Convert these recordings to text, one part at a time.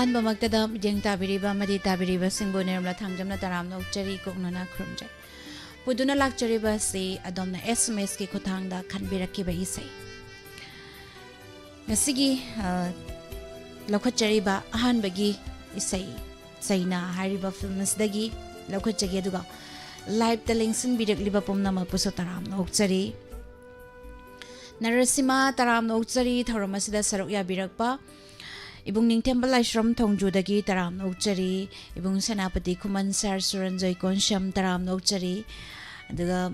ꯑꯍꯥꯟꯕꯃꯛꯇꯗ ꯃꯤꯠꯌꯦꯡ ꯇꯥꯕꯤꯔꯤꯕ ꯑꯃꯗꯤ ꯇꯥꯕꯤꯔꯤꯕꯁꯤꯡꯕꯨ ꯅꯤꯔꯝꯂꯥ ꯊꯥꯡꯖꯝꯅ ꯇꯔꯥꯝꯅ ꯑꯣꯛꯆꯔꯤ ꯀꯣꯛꯅꯅ ꯈꯨꯔꯨꯝꯖꯩ ꯄꯨꯗꯨꯅ ꯂꯥꯛꯆꯔꯤꯕ ꯑꯁꯤ ꯑꯗꯣꯝꯅ SMS ꯒꯤ ꯈꯨꯠꯊꯥꯡꯗ ꯈꯟꯕꯤꯔꯛꯈꯤꯕ ꯏꯁꯩ ꯉꯁꯤꯒꯤ ꯂꯧꯈꯠꯆꯔꯤꯕ ꯑꯍꯥꯟꯕꯒꯤ ꯏꯁꯩ ꯆꯩꯅꯥ ꯍꯥꯏꯔꯤꯕ ꯐꯤꯜꯝ ꯑꯁꯤꯗꯒꯤ ꯂꯧꯈꯠꯆꯒꯦ ꯑꯗꯨꯒ ꯂꯥꯏꯚꯇ ꯂꯦꯡꯁꯤꯟꯕꯤꯔꯛꯂꯤꯕ ꯄꯨꯝꯅꯃꯛꯄꯨꯁꯨ ꯇꯔꯥꯝꯅ ꯑꯣꯛꯆꯔꯤ ꯅꯔꯁꯤꯃꯥ ꯇꯔꯥꯝꯅ ꯑꯣꯛꯆꯔꯤ ꯊꯧꯔꯝ ꯑꯁꯤꯗ ꯁꯔꯨꯛ ꯌꯥꯕꯤꯔꯛꯄ Ibung Ningthembal Laishram Thongjudagi Taram Nokchari Ibung Senapati Kuman Sar Suranjoy Konsham Taram Nokchari aduga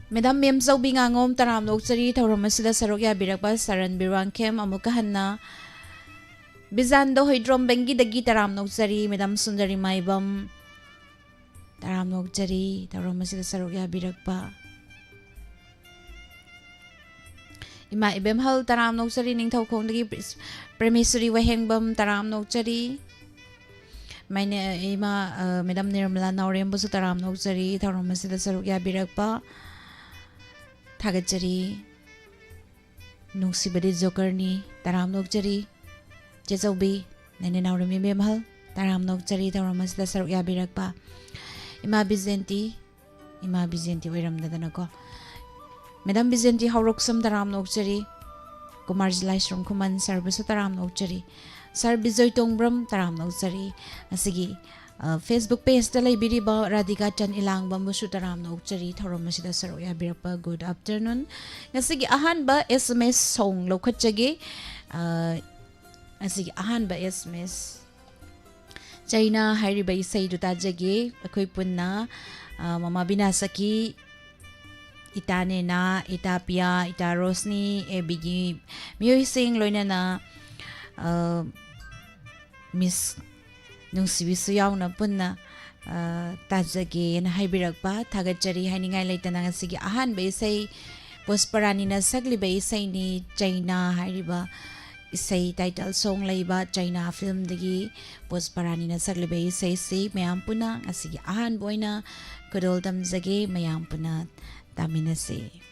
Madam Mem Zawbingangom Taram Nokchari Thauram asida saruk yabirakpa Saran Birwangkem amuka hanna Bizando Hydrom Bengi dagi Taram Nokchari Madam Sundari Maibam Taram Nokchari Thauram asida saruk yabirakpa Ima ibem hal taram nokchari ningthau khongdagi Premisuri wahengbam taram nokchari Maine ima Madam Nirmala Naurem busu taram nokchari thauram asida saruk yabirakpa Thagachari Nungsibadi Jokerni taram nokchari Jezaubi Nene Naurem ibem hal taram nokchari thauram asida saruk yabirakpa Ima Bizenti oiramdadanako Madam Bizenti Hauroksam Taram Nokchari Kumar Laishram Kuman Sarbusu Taram Nokchari Sar Bizoy Tongbram Taram Nokchari Asigi Facebook page da laibiriba Radhika Chan Ilang Bambusu Taram Nokchari Thauram asida saruk yabirapa Good afternoon Asigi ahanba SMS song lokhatjage Asigi ahanba SMS China hairiba isai du tajage akhoi punna Mama Binasaki Ita Nena, Ita Pia, Ita Rosni, Ebigi, Miyosing Loinana, Miss Nungsibisu Yauna Punna, Tajagi and Haibirakpa, Tagachari, Haningai Laitana Sigi Ahan Basay, Posparanina Sagli Basay ni China Hairiba, Isay title song Laiba, China film digi, Posparanina Sagli Basay, say Mayampuna, Asigi Ahan Boina, Kudol Damzagi, Mayampuna. Taminasi.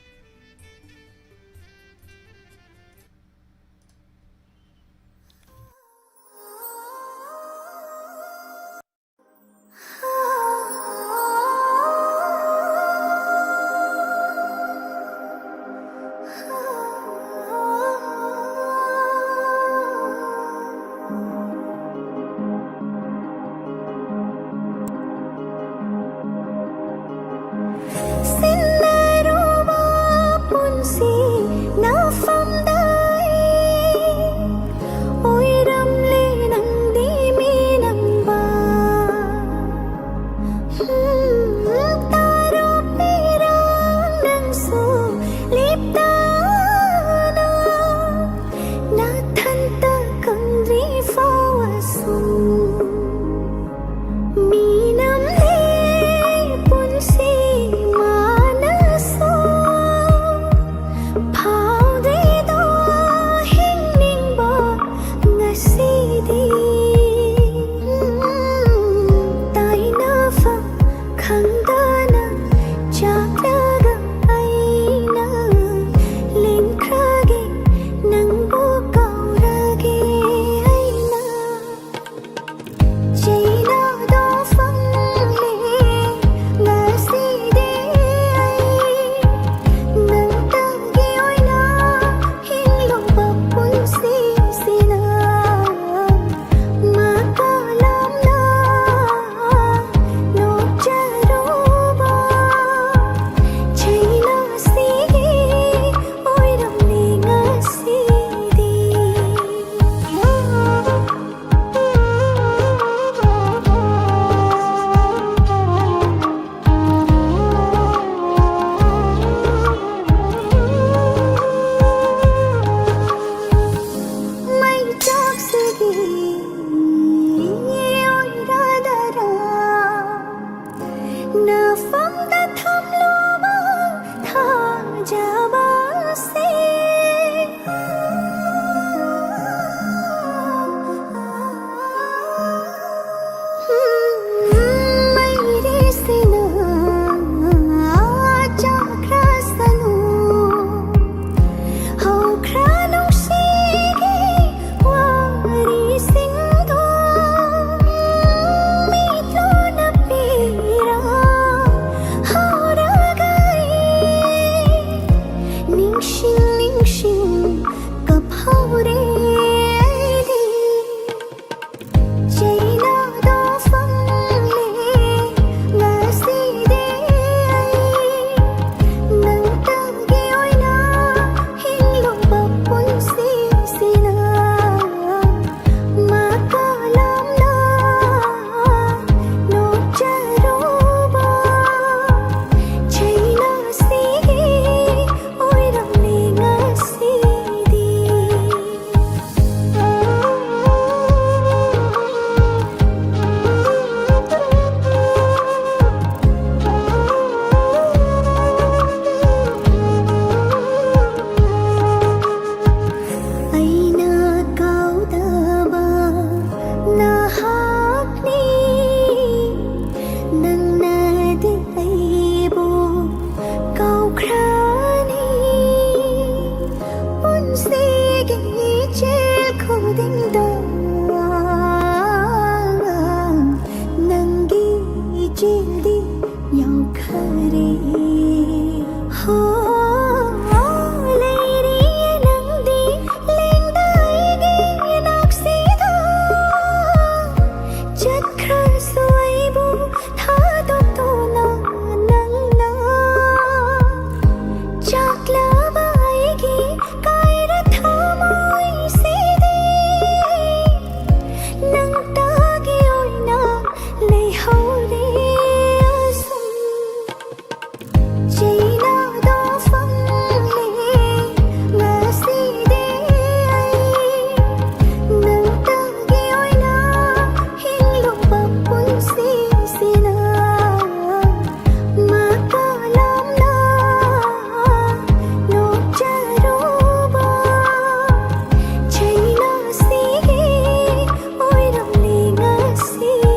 childi yau khare ho leiri nangdi lengdai gi naksida chakra soibu thado to na nangna chakla bai gi kaira thamoi sidi nangta gi oina lei haure asum china do fam le ngaside ai nangta gi oina hinglo bapun si sina makalam na no charoba china sige oiram le ngaside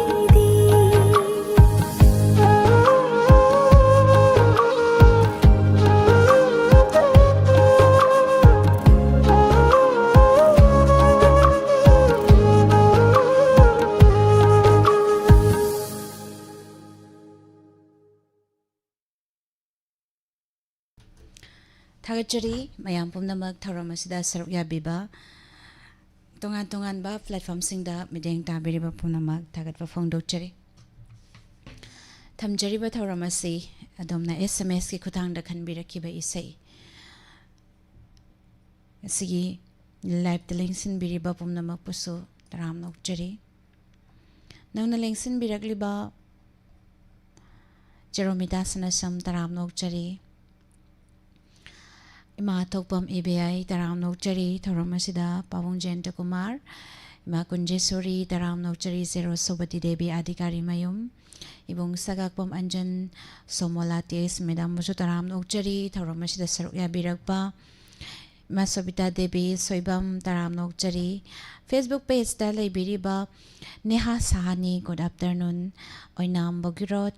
Thagachari mayam pumnamak thoram asida saruk yabiba tongan ba platform singda mideng tabiriba pumnamak thagatba phongdokchari thamjariba thoram asi adomna SMS ki khutangda khanbirakiba isei asigi live the lengsin biriba pumnamak pusu taram nokchari nangna lengsin birakliba Jeromida sanasam taram nokchari Ima Tokpam EBI Taram Nokchari Thoramasida Pavong Jenta Kumar Ima Kunjesuri Taram Nokchari Zero Sobati Devi Adhikari Mayum Ibong Sagakpam Anjan Somolatis Medam Musu Taram Nokchari Thoramasida Sarukya Birakpa Ima Sobita Devi Soibam Taram Nokchari Facebook page da Biriba Neha Sahani Good afternoon Oinam Bogirot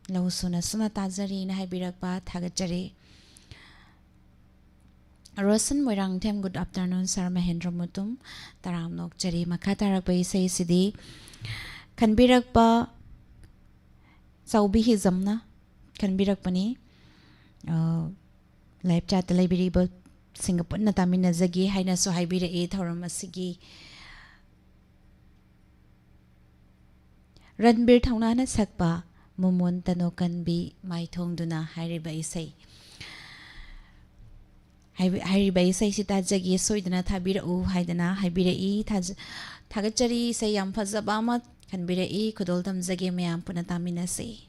Lausuna Suna Tazari Nahai Birakpa Thagachari Rosan Moirang Tem good afternoon Sir Mahendra Mutum Taram Nokchari Makatarakpa Isai Sidi Khanbirakpa Saubi Hizamna Khanbirakpani Live chat Libiriba Singapore Natamina Zagi Haina So Haibira E Thoramasigi Ranbir Taunana Sakpa Mumun Tanokanbi Mai Tongduna Hairiba Isai Hairiba Isai Sita Jagi Soidana Tabira U Haidana Haibira E Thagachari Say Yam Fazabama Khanbira E Kudoldam Zagi Mayam Punatamina Say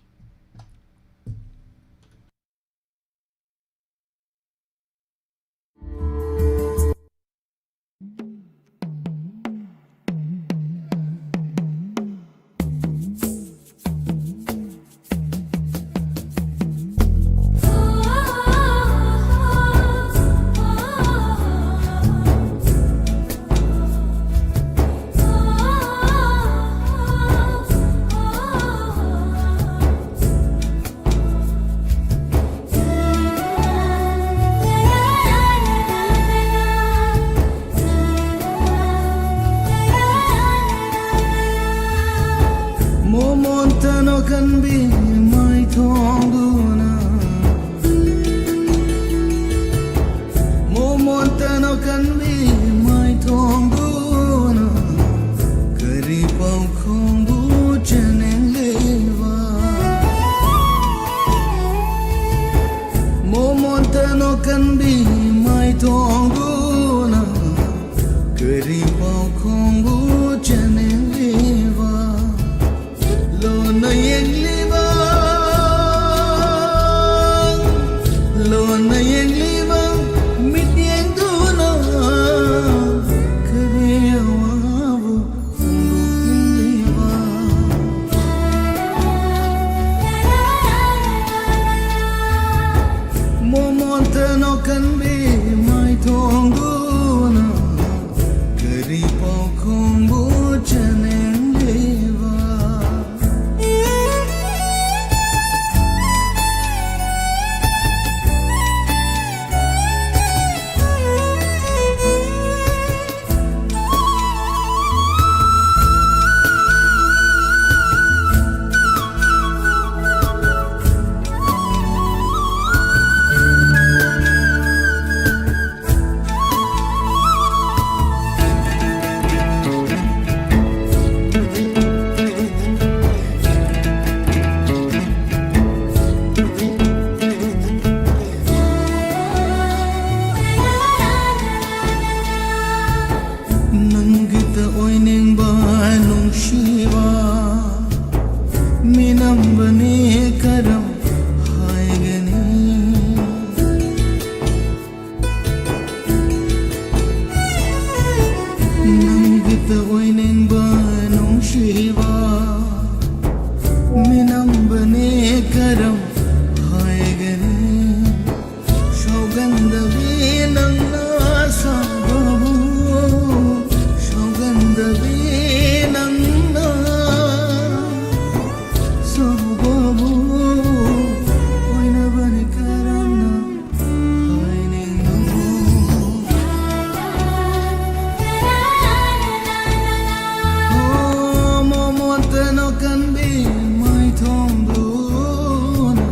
Can be my tonguna Momontano can be my tonguna Karipau kombu chaneleva Momontano can be my tonguna Karipau kombu chaneleva Lona yengliba mityeng duna kariyawabu yengliba momontano kanbi mai tongduna karipau kombu chanengliba minambane karam haigani nangita oinen banong shiva minambane karam haigani shogandave nangna sababu shogandave nangna sababu oina bane karamna hainengo momotano kanbe mai thongduna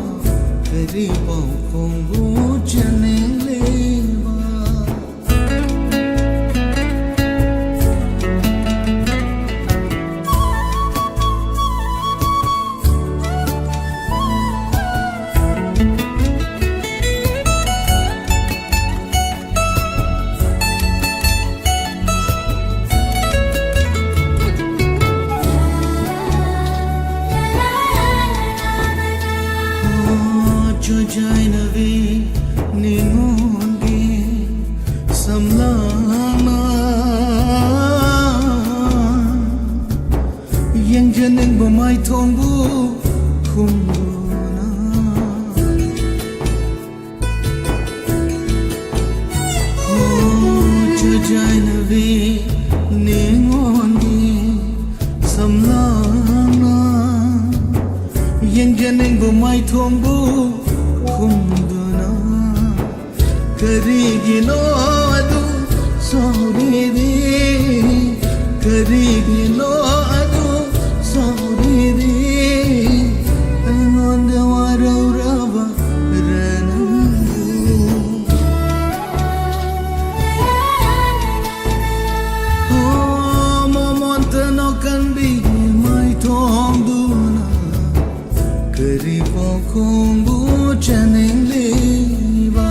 kari pau khongbu chaneleba Jainavi ningongi samlana yang janin bamai thongbu khumuna Jainavi ningongi samlana yang janin bamai thongbu khumduna karigino adu sauridi karigino adu sauridi angonda waraurava ranangu oh momontano kanbi mai thongduna kari pokhombu chaneleba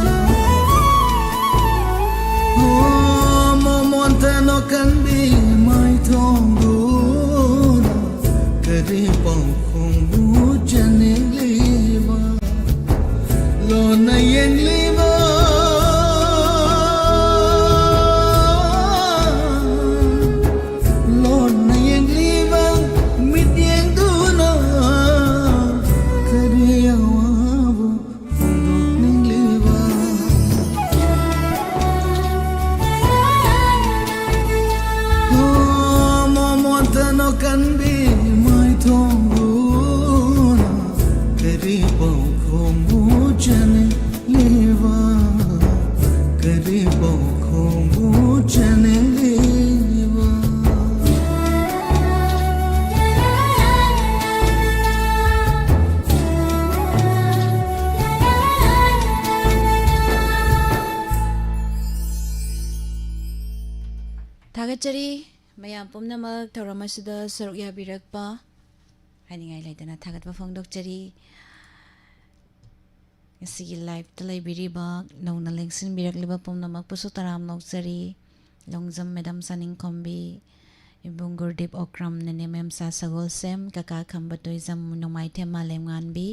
oh momontano kanbi mai thongduna kari pokhombu chaneleba lona yengleba lona yengleba mityengduna kariyawabu fondokningleba oh momontano kanbi mai thongduna kari pokhombu chaneleba kari pokhombu chaneleba Thagachari mayam pumnamak thauramasuda saruk yabirakpa haningai laitana thagatpa phongdokchari sigi live talai biriba nongna lengsin birakliba pumnamak pusu taram nokchari longjam madam saning kombi ibung gurdip okram nene mem sa sagol sem kaka khambatoy jam nomai thema lemnganbi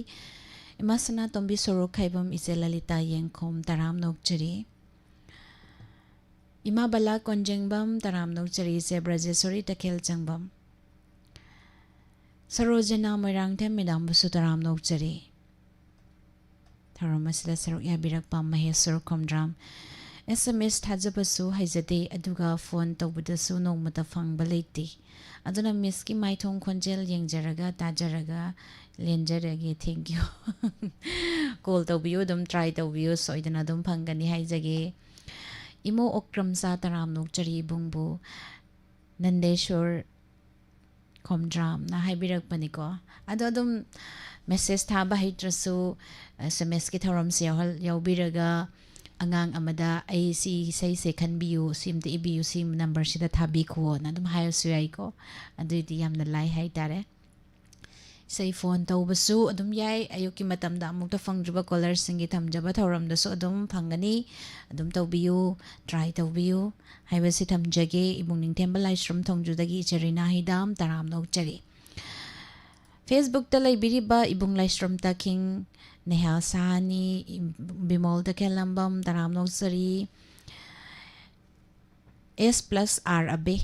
imasana tombi sorok khaibam ise lalita yengkhom taram nokchari ima bala konjengbam taram nokchari se brajesori takel changbam sarojana moirang them midam busu taram nokchari tharamasila saruk yabirakpa mahesor komdram SMS thajabasu haijate aduga phone tawbudasu nongmata phangba leiti aduna miski maithong khonjel yengjaraga tajaraga lenjarage thank you call tawbiyo dum try tawbiyo soidana dum phangani haijage imo okram sa taram nokchari bungbu nandeshwar komdram na haibirakpaniko ado adum message thaba hitrasu SMS ki thoram se yaubiraga angang amada ai si sai se khanbiyu simte ibiyu sim number sida thabi ko na dum hayo suyai ko aduiti yamna lai hai tare sei phone tawbasu adum yai ayuki matamda amukta phangjuba caller singi thamjaba thoram dasu adum phangani adum tawbiyu try tawbiyu haibasi thamjage ibung ningthemba livestream thongjudagi cherina hidam taram nok chari Facebook ta laibiriba ibung laistrom taking neha sahani bimol ta kelambam taram noksari S plus R abe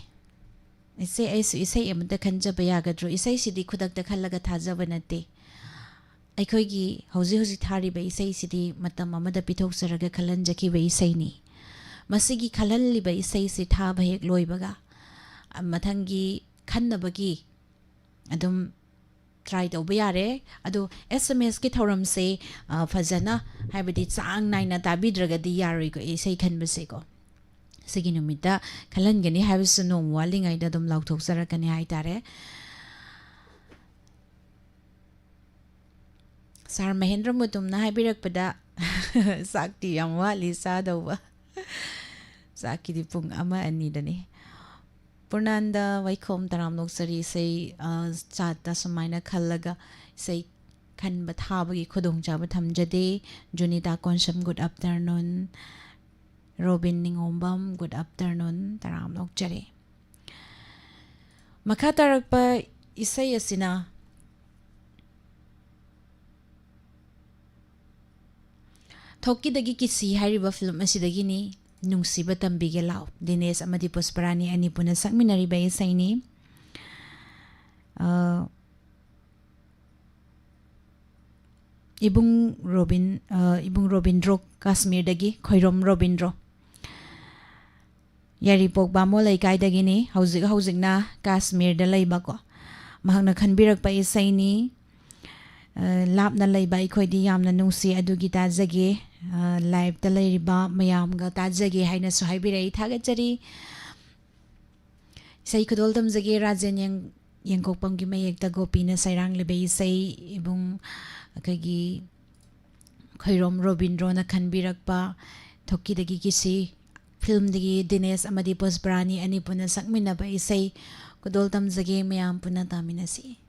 isay amda khanjaba yagadro isay sidi khudak ta khallaga thajaba nate ꯑꯩꯈꯣꯏꯒꯤ ꯍꯧꯖꯤꯛ ꯍꯧꯖꯤꯛ ꯊꯥꯔꯤꯕ ꯏꯁꯩꯁꯤꯗꯤ ꯃꯇꯝ ꯑꯃꯗ ꯄꯤꯊꯣꯛꯆꯔꯒ ꯈꯜꯍꯟꯖꯈꯤꯕ ꯏꯁꯩꯅꯤ ꯃꯁꯤꯒꯤ ꯈꯜꯍꯜꯂꯤꯕ ꯏꯁꯩꯁꯤ ꯊꯥꯕ ꯍꯦꯛ ꯂꯣꯏꯕꯒ ꯃꯊꯪꯒꯤ ꯈꯟꯅꯕꯒꯤ ꯑꯗꯨꯝ ꯇ꯭ꯔꯥꯏ ꯇꯧꯕ ꯌꯥꯔꯦ ꯑꯗꯣ SMSꯀꯤ ꯊꯧꯔꯝꯁꯦ ꯐꯖꯅ ꯍꯥꯏꯕꯗꯤ ꯆꯥꯡ ꯅꯥꯏꯅ ꯇꯥꯕꯤꯗ꯭ꯔꯒꯗꯤ ꯌꯥꯔꯣꯏꯀꯣ ꯏꯁꯩ ꯈꯟꯕꯁꯦꯀꯣ ꯁꯤꯒꯤ ꯅꯨꯃꯤꯠꯇ ꯈꯜꯍꯟꯒꯅꯤ ꯍꯥꯏꯕꯁꯨ ꯅꯣꯡ ꯋꯥꯠꯂꯤꯉꯩꯗ ꯑꯗꯨꯝ ꯂꯥꯎꯊꯣꯛꯆꯔꯛꯀꯅꯤ ꯍꯥꯏꯇꯥꯔꯦ Sar Mahendra Mutumna haibirappada sakti yam wali sadauba saki di pung ama ani dani Purnanda Vaikom taram noksari say chata sumaina khallaga say khan bathabagi khudong chaba thamjade Junita Konsham good afternoon Robin Ningombam good afternoon taram nokjare Makha tarakpa isay asina Thoki dagi kisi hariba film asidagini nungsiba tambige law Dines amadi Pusparani ani puna sakminari ba isayni Ibung Robindro Kashmir dagi Khoirom Robindro Yari pokba mo laikai dagini hauzik na Kashmir da laiba ko mahakna khanbirakpa isayni Lapna laiba ikhoidi yamna nungsi adugi tajage live ta lairiba mayamga tajage haina so haibirai thagachari sai khudol tamjage Rajen yengkokpamgi mayekta Gopina sairang libai sai ibung akagi Khairom Robindro na khanbirakpa thoki dagi kisi film dagi Dines amadi Pusparani ani puna sakminaba isai khudol tamjage mayam puna taminasi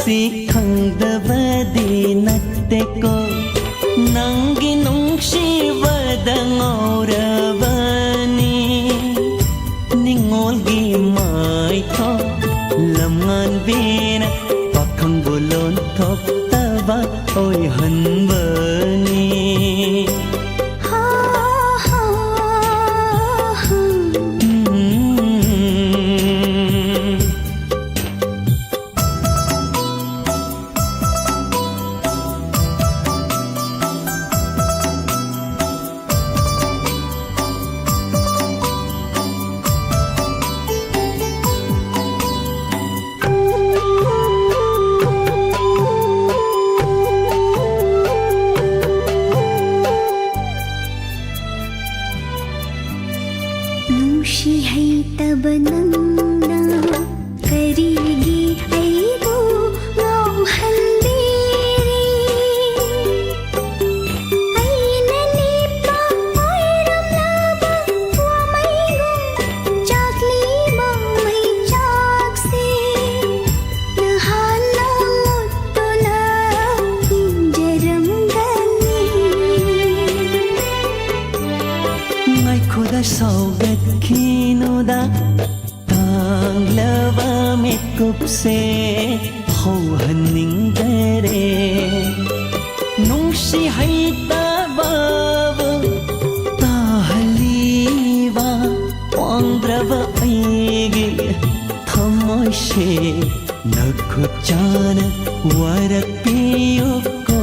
Si khangdabadi natteko nangi nungshi vadangorabani ningolgi mai tho lamngan bina pakhang bolon thok taba oi hanbani se ho haning dare nungsi hai ta ba ta haliwa wandrava aige thamoi she nakhuchana warakpiyo ko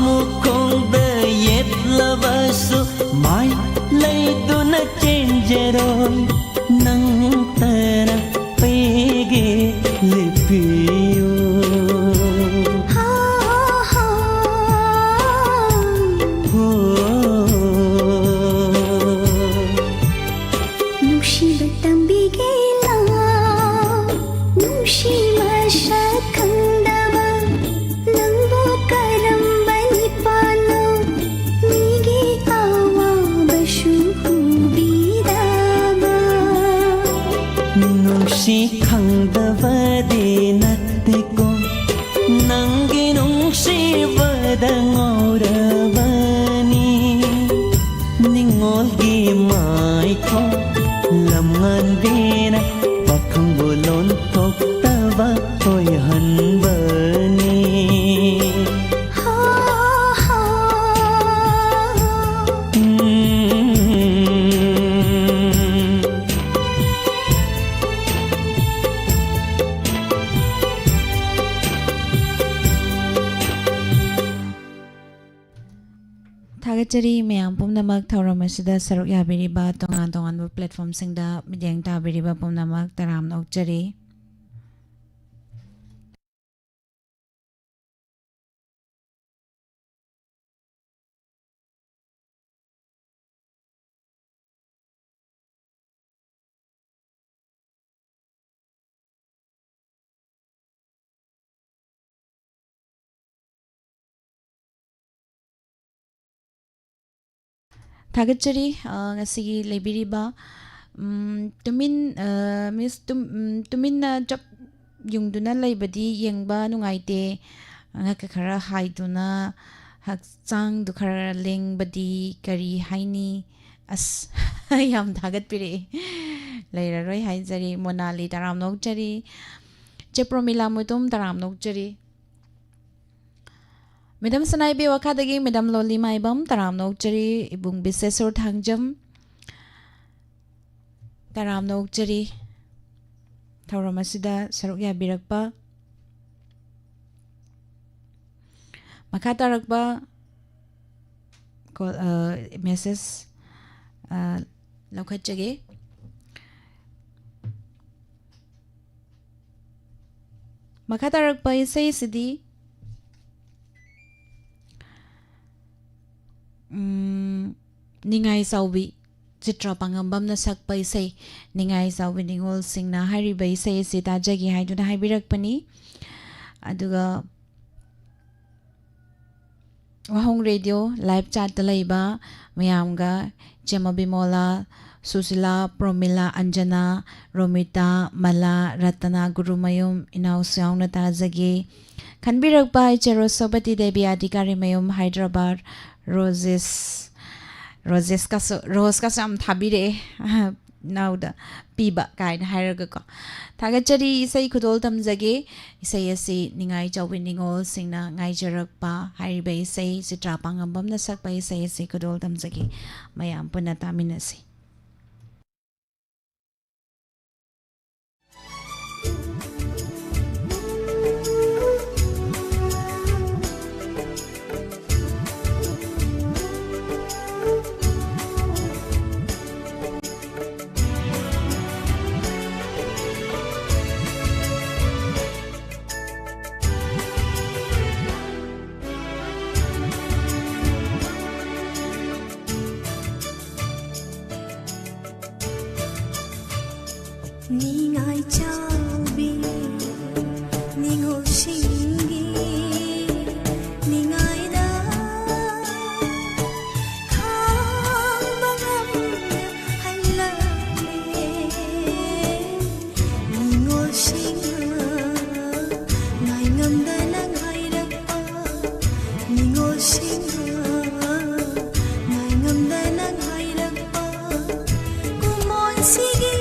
mukhongda yetlavasu mai leiduna chenjeroi nang tara pege lipiyo khangdavadi nattiko nangi nungsibada ngauravani ningolgi maiko lamnganbina pakhang bolon toktava toy hanbani Tagachari mayam pumnamak thauramasida saruk yabiriba tongan tongan platform singda midyang tabiriba pumnamak taram nokchari Tagachari ngasigi lebiriba miss tumin na job yungduna laibadi yengba nungaite ngaka khara haiduna hakchang du khara lengbadi kari haini as yam thagat pire leiraroi haijari monali taram nokjari chepromila mutum taram nokjari Madam Sanaibe wakadagi Madam Loli Maibam taram nokjari ibung bisesor thangjam taram nokjari thauramasida saruk yabirakpa makatarakpa message laukhatjage makatarakpa isai sidi Ningai Saubi Chitra Pangambam na sakpa isai Ningai Saubi Ningol Singh na hariba isai isi tajagi haiduna haibirakpani aduga Wahong Radio live chat laiba mayamga Chema Bimola Susila Promila Anjana Romita Mala Ratana Gurumayum Inausyang na tajagi Khanbirakpa Chero Sobati Devi Adhikari Mayum Hyderabad Rose kasam thabire nauda piba kain hairaga ko thagachari isai khudol tamjage isai asi ningai chawin ningol singna ngai jarakpa hariba isai sitra pangambam na sakpa isai asi khudol tamjage mayam puna taminasi Ningai chaubi ningol singi ningai da khang bangam haila ningol singa ngai ngam da nang haira ningol singa ngai ngam da nang haira kumon sigi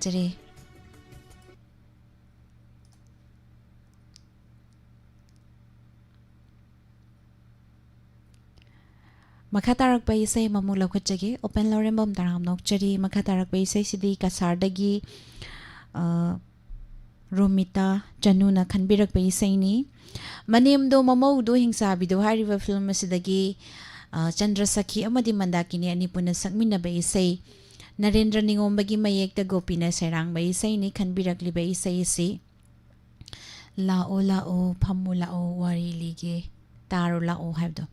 ꯊꯥꯒꯠꯆꯔꯤ ꯃꯈꯥ ꯇꯥꯔꯛꯄ ꯏꯁꯩ ꯑꯃꯃꯨꯛ ꯂꯧꯈꯠꯆꯒꯦ open ꯂꯧꯔꯦꯝꯕꯝ ꯇꯔꯥꯝ ꯅꯣꯛꯆꯔꯤ ꯃꯈꯥ ꯇꯥꯔꯛꯄ ꯏꯁꯩꯁꯤꯗꯤ ꯀꯁꯥꯔꯗꯒꯤ ꯔꯣꯃꯤꯇꯥ ꯆꯅꯨꯅ ꯈꯟꯕꯤꯔꯛꯄ ꯏꯁꯩꯅꯤ ꯃꯅꯦꯝꯗꯣ ꯃꯃꯧꯗꯣ ꯍꯤꯡꯁꯥꯕꯤꯗꯣ ꯍꯥꯏꯔꯤꯕ ꯐꯤल्म ꯑꯁꯤꯗꯒꯤ ꯆꯟꯗ꯭ꯔ ꯁꯈꯤ ꯑꯃꯗꯤ ꯃꯟꯗꯥꯀꯤꯅꯤ ꯑꯅꯤ ꯄꯨꯟꯅ ꯁꯛꯃꯤꯟꯅꯕ ꯏꯁꯩ ꯅꯔꯦꯟꯗ꯭ꯔ ꯅꯤꯉꯣꯝꯕꯒꯤ ꯃꯌꯦꯛꯇ ꯒꯣꯄꯤꯅ ꯁꯩꯔꯥꯡꯕ ꯏꯁꯩꯅꯤ ꯈꯟꯕꯤꯔꯛꯂꯤꯕ ꯏꯁꯩ ꯑꯁꯤ ꯂꯥꯛꯑꯣ ꯂꯥꯛꯑꯣ ꯐꯝꯃꯨ ꯂꯥꯛꯑꯣ ꯋꯥꯔꯤ ꯂꯤꯒꯦ ꯇꯥꯔꯣ ꯂꯥꯛꯑꯣ ꯍꯥꯏꯕꯗꯣ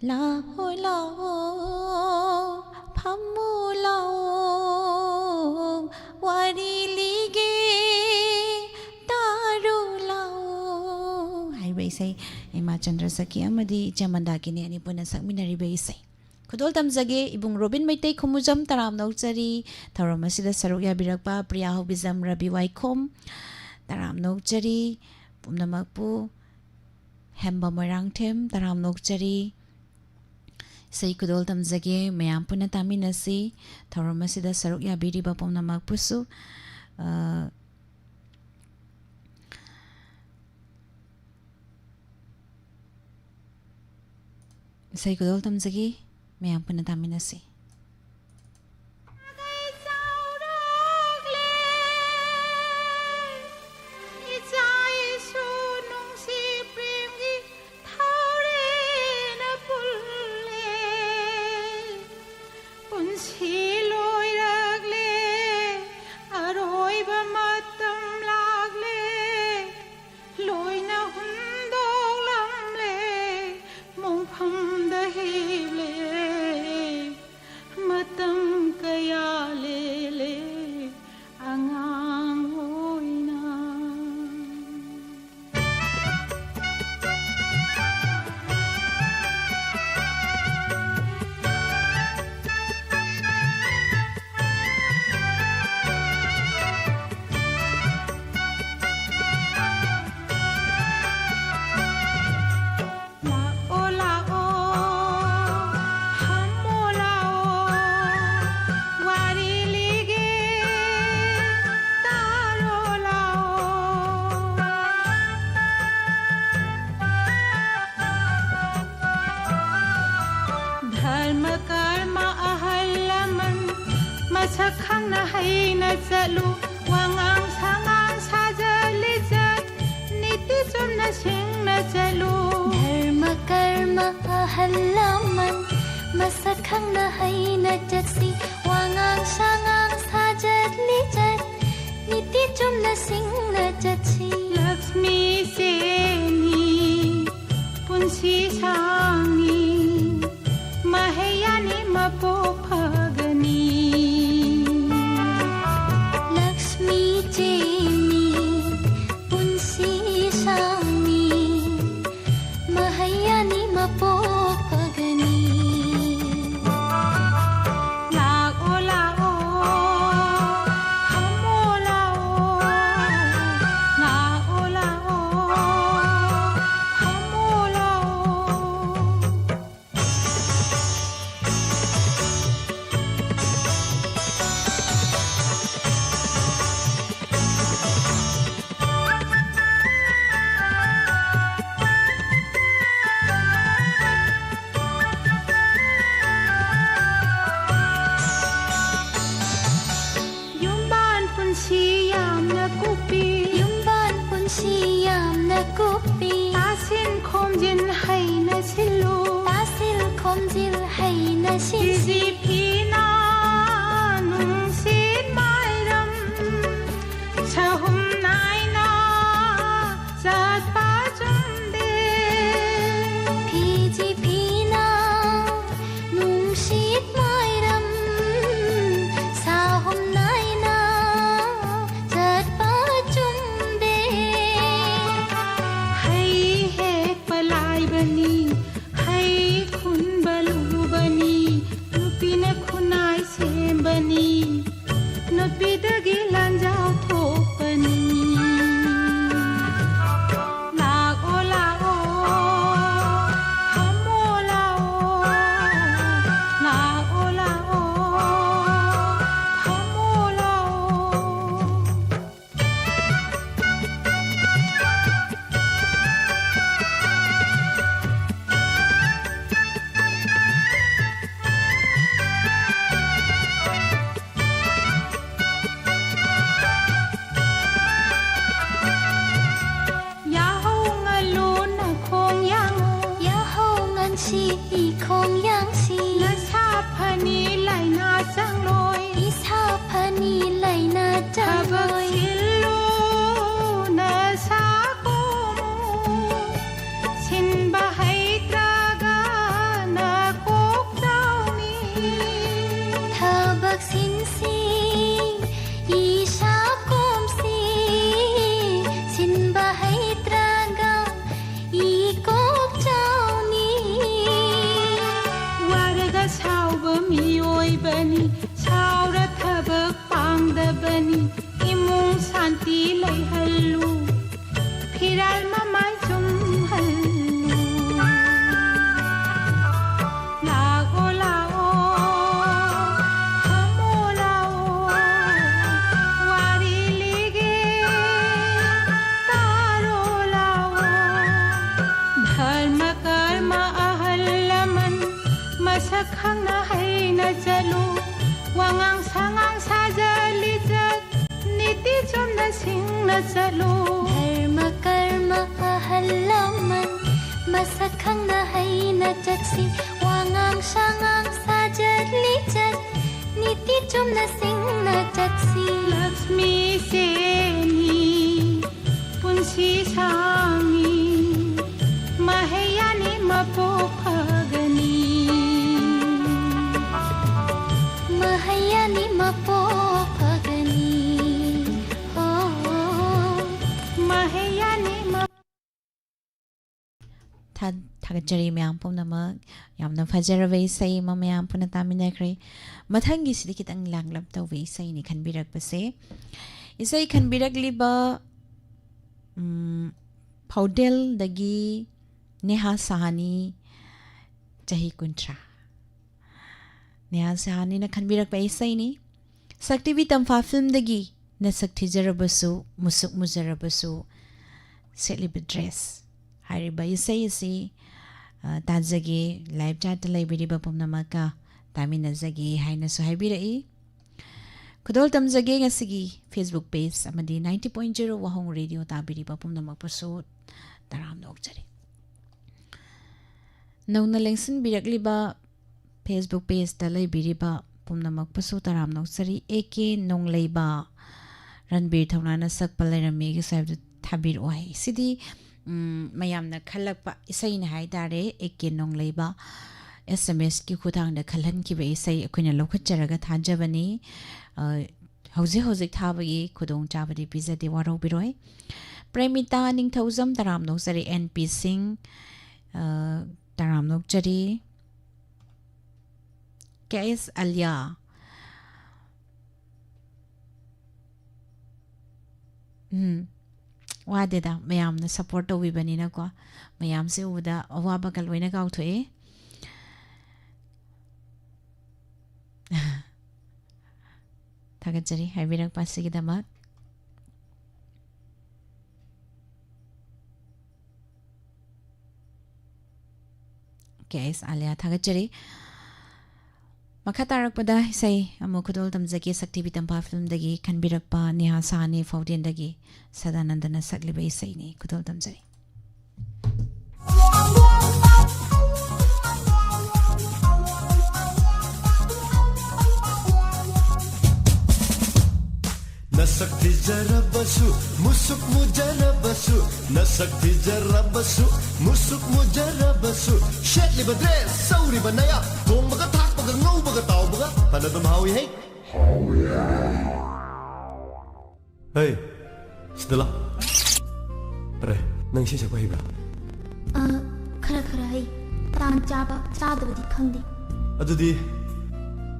ꯂꯥꯛꯑꯣ ꯂꯥꯛꯑꯣ ꯐꯝꯃꯨ ꯂꯥꯛꯑꯣ ꯋꯥꯔꯤ ꯂꯤꯒꯦ ꯇꯥꯔꯣ ꯂꯥꯛꯑꯣ ꯍꯥꯏꯕ ꯏꯁꯩ ꯏꯃꯥ ꯆꯟꯗ꯭ꯔ ꯁꯈꯤ ꯑꯃꯗꯤ ꯏꯆꯦ ꯃꯟꯗꯥꯀꯤꯅꯤ ꯑꯅꯤ ꯄꯨꯟꯅ ꯁꯛꯃꯤꯟꯅꯔꯤꯕ ꯏꯁꯩ ꯈꯨꯗꯣꯜ ꯇꯝꯖꯒꯦ ꯏꯕꯨꯡ ꯔꯣꯕꯤꯟ ꯃꯩꯇꯩ ꯈꯨꯃꯨꯖꯝ ꯇꯔꯥꯝ ꯅꯧꯆꯔꯤ ꯊꯧꯔꯝ ꯑꯁꯤꯗ ꯁꯔꯨꯛ ꯌꯥꯕꯤꯔꯛꯄ ꯄ꯭ꯔꯤꯌꯥ ꯍꯧꯕꯤꯖꯝ ꯔꯕꯤ ꯋꯥꯏꯈꯣꯝ ꯇꯔꯥꯝ ꯅꯧꯆꯔꯤ ꯄꯨꯝꯅꯃꯛꯄꯨ ꯍꯦꯝꯕ ꯃꯣꯏꯔꯥꯡꯊꯦꯝ ꯇꯔꯥꯝ ꯅꯧꯆꯔꯤ ꯏꯁꯩ ꯈꯨꯗꯣꯜ ꯇꯝꯖꯒꯦ ꯃꯌꯥꯝ ꯄꯨꯟꯅ ꯇꯥꯃꯤꯟꯅꯁꯤ ꯊꯧꯔꯝ ꯑꯁꯤꯗ ꯁꯔꯨꯛ ꯌꯥꯕꯤꯔꯤꯕ ꯄꯨꯝꯅꯃꯛꯄꯨꯁꯨ इसाई कुदोल तमजगी मैं आप तामिनसी ชีอีคงยังชีนาชาพนีไหลนาจังลอย อีชาพนีไหลนาจังลอย ชิลลูนาชากูมูชินบะให้ตรากานากุกเจ้านี้ เธอบักสินสีอีชากุมสีสินบะให้ตรากาอีกุกเจ้านี้ วาระกะชาวบะมีโอยบะนีชาวระเธอบักปังดะบะนีอิมุงสันติไหลฮัลลูพิรัลมามันจุมฮัลลูลาโอลาโอฮะโมลาโอวาริลิเกตาโรลาโอधर्म कर्म अहल्लमन मसखं न है न जलू वांगांग सांगांग साजलिजत नीति जुम न सिंह न जलू धर्म कर्म अहल्लमन मसखं न है न जत्सी वांगांग शांगांग साजत लिजत नीति जुम न सिंह न जत्सी लक्ष्मी सेनी पुंसी सांगी महयानी मपो फगनी महयानी मपो फगनी हो महयानी म ท่านทักจรีมยามพมนามยามนฟาจระเวไซมามยามพนตามินาครีมาทั้งกิสิดิกิตังลังลับตัวเวไซนี่ขันบิรักปะเซอิไซขันบิรักลิบะพาวเดลดกีเนหาสานีจะให้กุนทราเนหาสานีนักขันบิรักไปไซนี่สักทีวิตัมฟ้าฟิล์มดกีนัสักทีจระบสุมุสุกมุจระบสุเซลิบดเรสหายไปไซสิตาจะกีไลฟ์จัดไลฟ์วิดีโอปุ่มน้ำมันก็ตามินจะกีให้นัสุให้บิระอีคุดอลตัมจะกีงั้นสิกี Facebook page อามาดี 90.0 WAHONG Radio ตาบิริบปุ่มน้ำมันประสูตรตารามนกจรีน้องนั่งเล่นสินบิรักลิบะ Facebook page ตาไลฟ์บิริบปุ่มน้ำมันประสูตรตารามนกจรีเอเคน้องไลฟ์บะรันบิร์เท่านั้นสักปลายรำมีก็ใส่ทับบิรไว้สิดีมายามนักขัลลักปะอิสัยนหายดาร์เรเอกนองเลยบะ SMS กิคุทางนักขัลลันกิบอิสัยคุณยันลูกขจระกทานจาบันีฮาวซิท้าบกีคุดงจาบดีพิซซ่าดีวารูบิรอยเปรมิตานิงทาวซัมตารามนกจรี NP ซิงตารามนกจรี KS อัลยาว่าเด็ดไม่ยามนะ support ตัววิบันนี้นะกว่าไม่ยามสิอุดาว่าบักลอยนะก้าวถอยถ้ากันจะรีให้วิรักปัสสิกิดามักแกสอาเลียถ้ากันจะรีมาขัดตารักปะได้ใส่อามุขดอลตำจะกีสักทีบิตัมพาฟิล์มดกีขันบิรักปะเนียสานีฟาวเดียนดกีสดานันดนะสักลิบใส่นี่ขดอลตำจะรีNasakti jara basu musuk mu jara basu Nasakti jara basu musuk mu jara basu Shet li badres sauri banaya Gong baga tak baga ngau baga tau baga Panadam hawi hey Hey Setelah Pre nang siya siya hibra ขระขระให้ตามจ้าบะจ้าดูดิคังดิ Adudi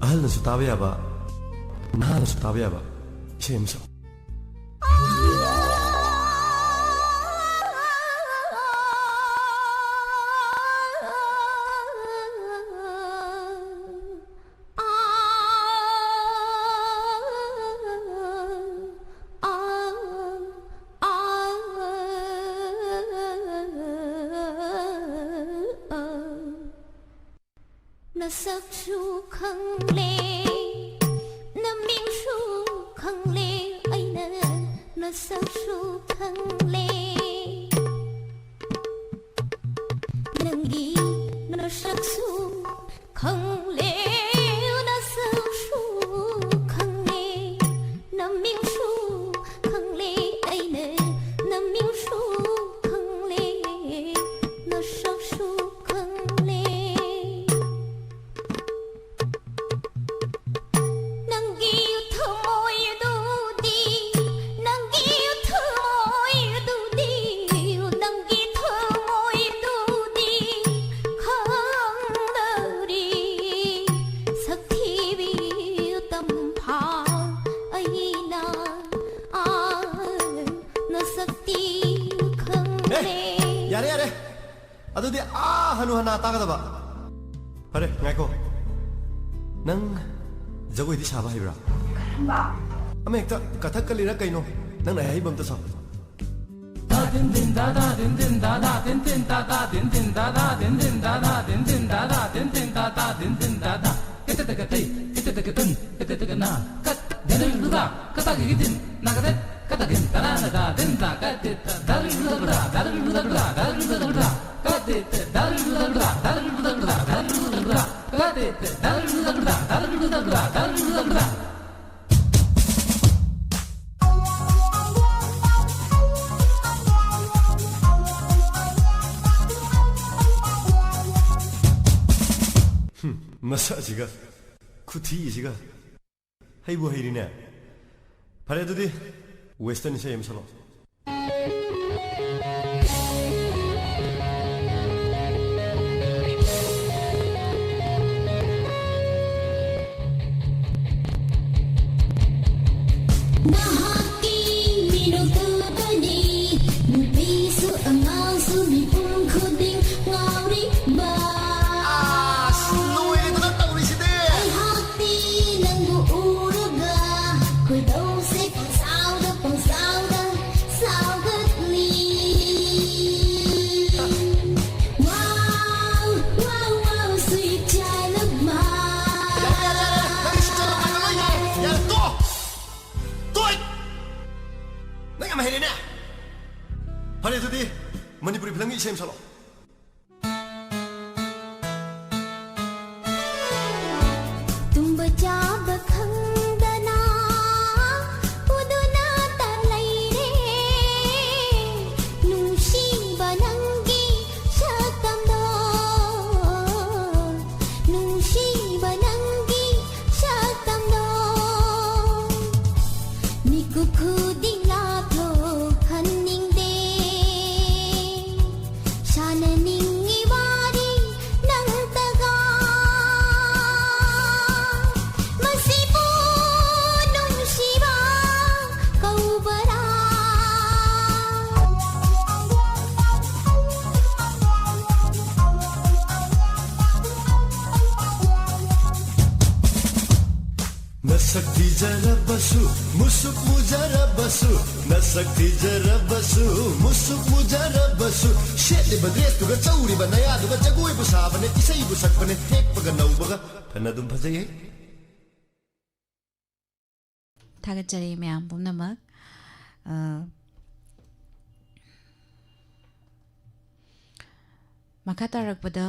ahal na su tabi yaba Naha na su tabi yaba Siya muso那色树坑里，那明树坑里，哎那色树坑里，能一那树 sắc su không lẽ nó sâu su không lẽ nằm miếng su không lẽ ấy nè nằm miếng su không lẽ nó sắc su không lẽ nàng yêu thơ môi đu đi nàng yêu thơ môi đu đi nàng yêu thơ môi đu đi không nỡ đi sắc thi bi tâm phao ấy na nó sắc ti không lẽ Yare yare. Adudi hanu hana tagadaba. Pare ngaiko. Nang jagoi di saba haibra. Ba. Ame ekta kathak kalira kaino. Nang nai haibam ta sa. Masajiga kuti jiga haibu hairine. Pare adudi western isai amsalo. Nahati minutubani nupisu angasu nipun kuding ngawri ba Luwe ito na tawriside. ay hati nang buuraga kuidaw se pang sauda saugat ni wow wow wow sweet child of mine Yan to. Toy. Nang ama hairine. Pare adudi Manipuri philamgi isai amsalo. tumba chaba khangdana uduna talai re nungsiba nangi shatamdo nungsiba nangi shatamdo niku khuding latho hanning de shana ningi wari nang taga masipu nung siba kaubara Nasakti jara basu, musuk mu jara basu. Nasakti jara basu, musuk mu jara basu. Shetli badres tuga chauri banaya tuga jagoi busabane isai busakbane tek paga naubaga panadum phajai. थागतचरी मैम पुनमक मखा तारकपदा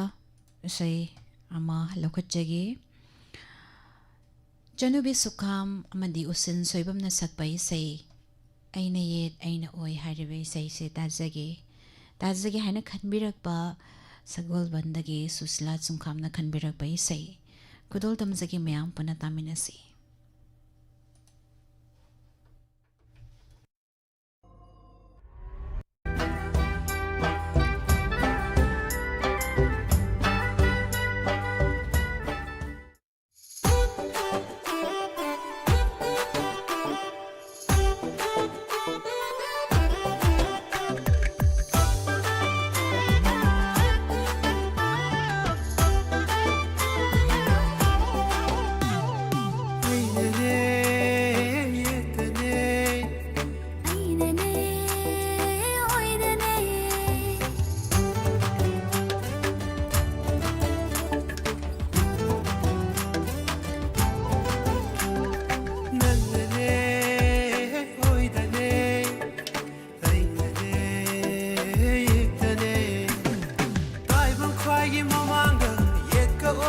इसै अमा लौखटजगी चनुबी सुखाम अमदी उसिन सोइबमना सकपा इसै अइना येत अइना ओइ हारिबे इसै से ताजगी हाइना खनबिरकपा सगोलबंदगी सुसला चुमखामना खनबिरकपा इसै कुदोल तमजगी ma'am Pune तामिनसी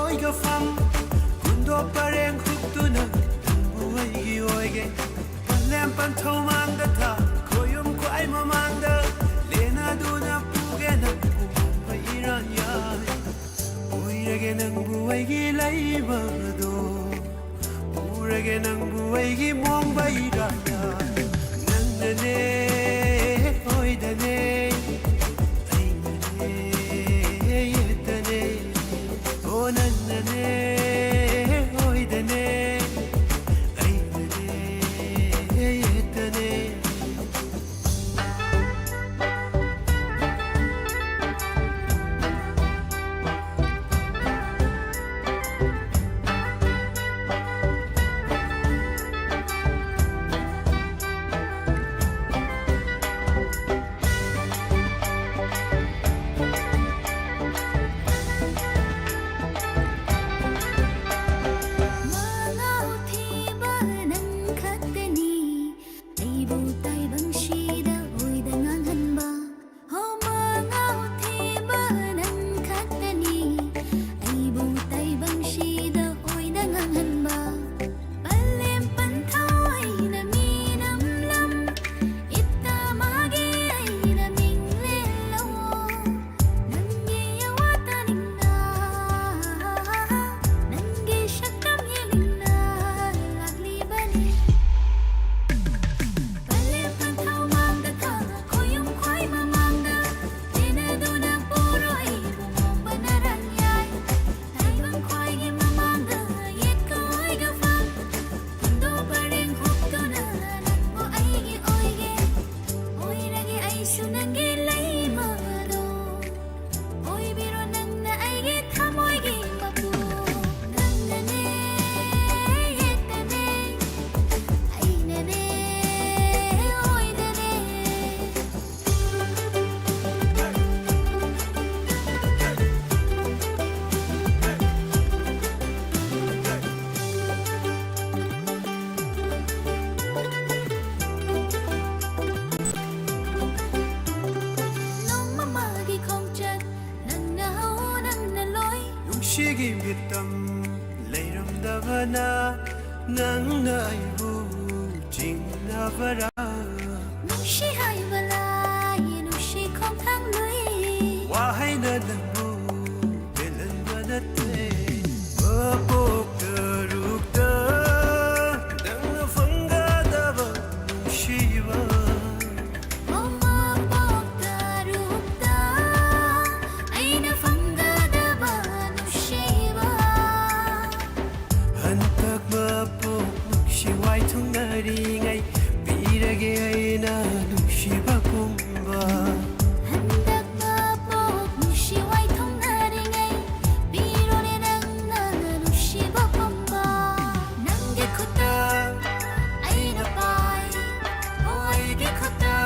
oi ga fam kun do pareng khuk tu na bu ai gi oi ge pan lem pan thau mang da tha khoyum ko ai ma mang da le na du na pu ge na pu pa iran ya oi re ge nang bu ai gi lai ba do pu re ge nang bu ai gi mong ba iran ya nang na ne oi da ne 시기 밑담 레이름다바나 낭나이부 징나바라 누시하이발라 예누시 콩탕루이 와하이나 낭부 벨란바나테 버복더룩더 낭나 펑가다바 누시바 ngay pirage ai na nusiba kumba handak mapok nusiwai thong nari ngay pirone nang na nusiba kumba nangge khuta ai na pai oi ge khuta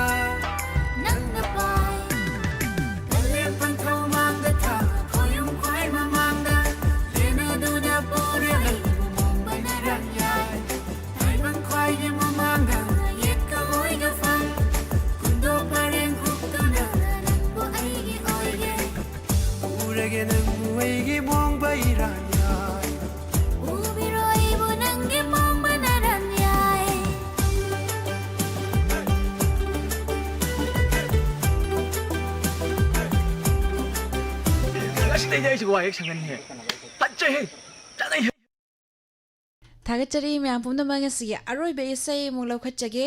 nang na pai kalem pan thau mang da tha khoyum khoi ma mang da lena du da pore ai mong banaran yai ai bang khoi ge ma mang da थागतरी म्याम पुनमंग सिगे अरोय बे इसे मुलो खचगे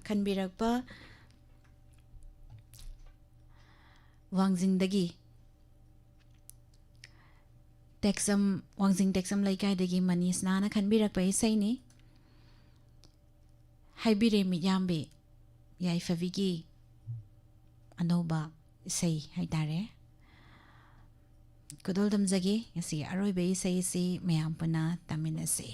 खनबिरकपा वांगजिंगदगी टेक्सम Wangjing टेक्सम लाइकाइदगी मनीस नाना खनबिरकपा इसेनी हाइबिरे मियामबे याइफविगी अनोबा इसे हाइतारे कुदोल दमजगे यसी अरोय बे इसे इसे म्याम पुना तमिनसे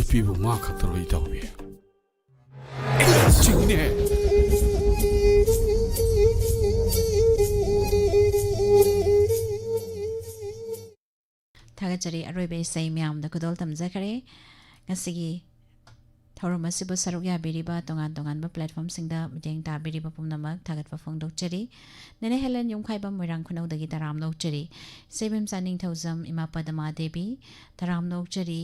ꯅꯨꯄꯤꯕꯨ ꯃꯥ ꯈꯛꯇꯔꯣ ꯏꯇꯥꯎꯕꯤ ꯆꯤꯡꯅꯦ ꯊꯥꯒꯠꯆꯔꯤ ꯑꯔꯣꯏꯕ ꯏꯁꯩ ꯃꯌꯥꯝꯗ ꯈꯨꯗꯣꯜ ꯇꯝꯖꯈꯔꯦ ꯉꯁꯤꯒꯤ ꯊꯧꯔꯝ ꯑꯁꯤꯕꯨ ꯁꯔꯨꯛ ꯌꯥꯕꯤꯔꯤꯕ ꯇꯣꯉꯥꯟ ꯇꯣꯉꯥꯟꯕ ꯄ꯭ꯂꯦꯠꯐꯣꯔꯝꯁꯤꯡꯗ ꯃꯇꯦꯡ ꯇꯥꯕꯤꯔꯤꯕ ꯄꯨꯝꯅꯃꯛ ꯊꯥꯒꯠꯄ ꯐꯣꯡꯗꯣꯛꯆꯔꯤ ꯅꯦꯅꯦ ꯍꯦꯂꯦꯟ ꯌꯨꯝꯈꯥꯏꯕꯝ ꯃꯣꯏꯔꯥꯡ ꯈꯨꯅꯧꯗꯒꯤ ꯇꯔꯥꯝ ꯅꯣꯛꯆꯔꯤ ꯏꯆꯦꯕꯦꯝꯆꯥ ꯅꯤꯡꯊꯧꯖꯝ ꯏꯃꯥ ꯄꯗꯃꯥ ꯗꯦꯕꯤ ꯇꯔꯥꯝ ꯅꯣꯛꯆꯔꯤ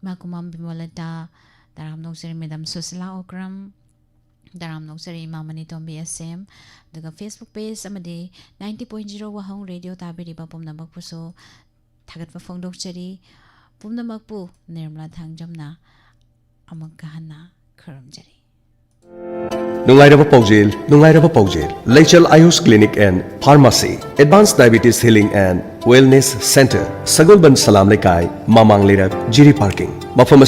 ꯏꯃꯥ ꯀꯨꯃꯥꯝ ꯕꯤꯃꯣꯂꯇꯥ ꯇꯔꯥꯝ ꯅꯣꯛꯆꯔꯤ ꯃꯦꯗꯥꯝ ꯁꯨꯁꯤꯂꯥ ꯑꯣꯀ꯭ꯔꯝ ꯇꯔꯥꯝ ꯅꯣꯛꯆꯔꯤ ꯏꯃꯥ ꯃꯅꯤꯇꯣꯝꯕꯤ SM ꯑꯗꯨꯒ ꯐꯦꯁꯕꯨꯛ ꯄꯦꯖ ꯑꯃꯗꯤ 90.0 ꯋꯥꯍꯣꯡ ꯔꯦꯗꯤꯑꯣ ꯇꯥꯕꯤꯔꯤꯕ ꯄꯨꯝꯅꯃꯛꯄꯨꯁꯨ ꯊꯥꯒꯠꯄ ꯐꯣꯡꯗꯣꯛꯆꯔꯤ ꯄꯨꯝꯅꯃꯛꯄꯨ ꯅꯤꯔꯃꯂꯥ ꯊꯥꯡꯖꯝꯅ ꯑꯃꯨꯛꯀ ꯍꯟꯅ ꯈꯨꯔꯨꯝꯖꯔꯤ ꯅꯨꯡꯉꯥꯏꯔꯕ ꯄꯥꯎꯖꯦꯜ ꯂꯩꯆꯜ Ayush clinic and pharmacy advance diabetes healing and wellness centre Sagolband Salam Leikai ꯃꯃꯥꯡ ꯂꯩꯔꯛ ꯖꯤꯔꯤ ꯄꯥꯔꯀꯤꯡ ꯃꯐꯝ